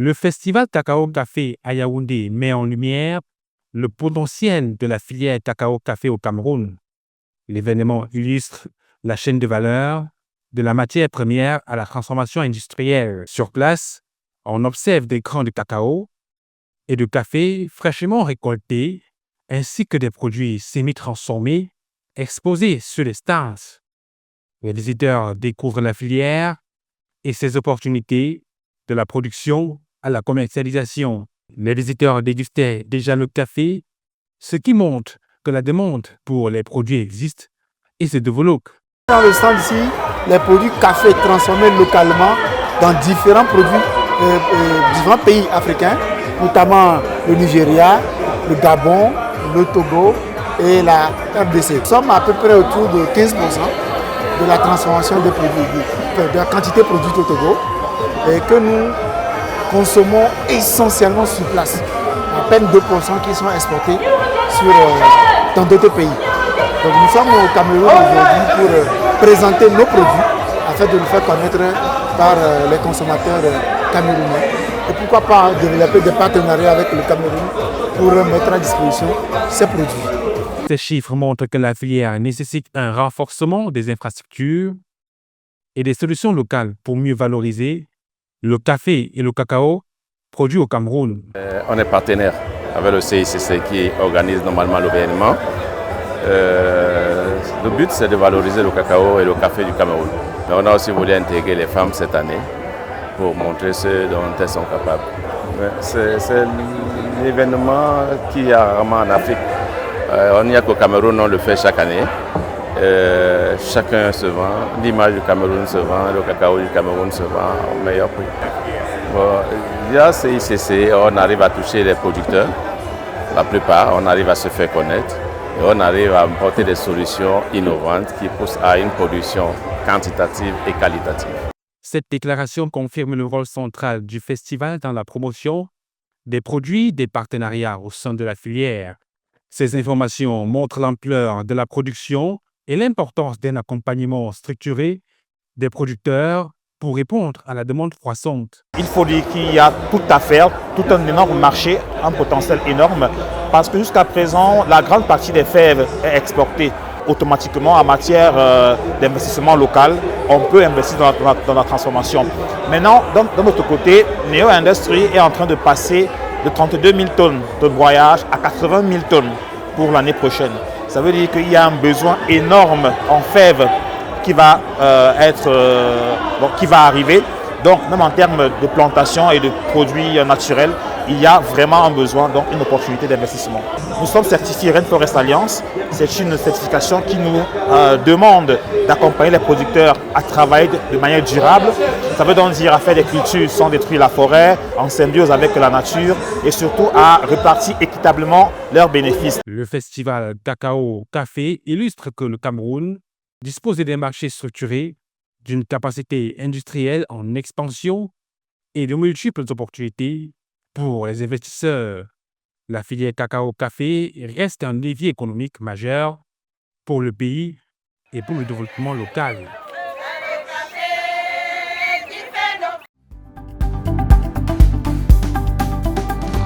Le festival Cacao Café à Yaoundé met en lumière le potentiel de la filière cacao café au Cameroun. L'événement illustre la chaîne de valeur de la matière première à la transformation industrielle. Sur place, on observe des crans de cacao et de café fraîchement récoltés, ainsi que des produits semi-transformés exposés sur les stands. Les visiteurs découvrent la filière et ses opportunités de la production à la commercialisation. Les visiteurs dégustaient déjà le café, ce qui montre que la demande pour les produits existe et se développe. Dans le stand ici, les produits café transformés localement dans différents produits, différents pays africains, notamment le Nigeria, le Gabon, le Togo et la RDC. Nous sommes à peu près autour de 15% de la transformation des produits, de la quantité produite au Togo, et que nous consommons essentiellement sur place. À peine 2% qui sont exportés dans d'autres pays. Donc nous sommes au Cameroun aujourd'hui pour présenter nos produits afin de nous faire connaître par les consommateurs camerounais. Et pourquoi pas développer des partenariats avec le Cameroun pour mettre à disposition ces produits. Ces chiffres montrent que la filière nécessite un renforcement des infrastructures et des solutions locales pour mieux valoriser le café et le cacao produits au Cameroun. On est partenaire avec le CICC qui organise normalement l'événement. Le but, c'est de valoriser le cacao et le café du Cameroun. Mais on a aussi voulu intégrer les femmes cette année pour montrer ce dont elles sont capables. C'est l'événement qu'il y a rarement en Afrique. On n'y a qu'au Cameroun, on le fait chaque année. Chacun se vend, l'image du Cameroun se vend, le cacao du Cameroun se vend au meilleur prix. Bon, il y a CICC, on arrive à toucher les producteurs, la plupart, on arrive à se faire connaître et on arrive à apporter des solutions innovantes qui poussent à une production quantitative et qualitative. Cette déclaration confirme le rôle central du festival dans la promotion des produits des partenariats au sein de la filière. Ces informations montrent l'ampleur de la production et l'importance d'un accompagnement structuré des producteurs pour répondre à la demande croissante. Il faut dire qu'il y a tout à faire, tout un énorme marché, un potentiel énorme, parce que jusqu'à présent, la grande partie des fèves est exportée. Automatiquement, en matière d'investissement local, on peut investir dans la transformation. Maintenant, de notre côté, Neo Industries est en train de passer de 32 000 tonnes de broyage à 80 000 tonnes pour l'année prochaine. Ça veut dire qu'il y a un besoin énorme en fèves qui va arriver. Donc, même en termes de plantation et de produits naturels, il y a vraiment un besoin, donc une opportunité d'investissement. Nous sommes certifiés Rainforest Alliance. C'est une certification qui nous demande d'accompagner les producteurs à travailler de manière durable. Ça veut donc dire à faire des cultures sans détruire la forêt, en symbiose avec la nature et surtout à répartir équitablement leurs bénéfices. Le festival Cacao Café illustre que le Cameroun dispose des marchés structurés, d'une capacité industrielle en expansion et de multiples opportunités pour les investisseurs. La filière cacao-café reste un levier économique majeur pour le pays et pour le développement local.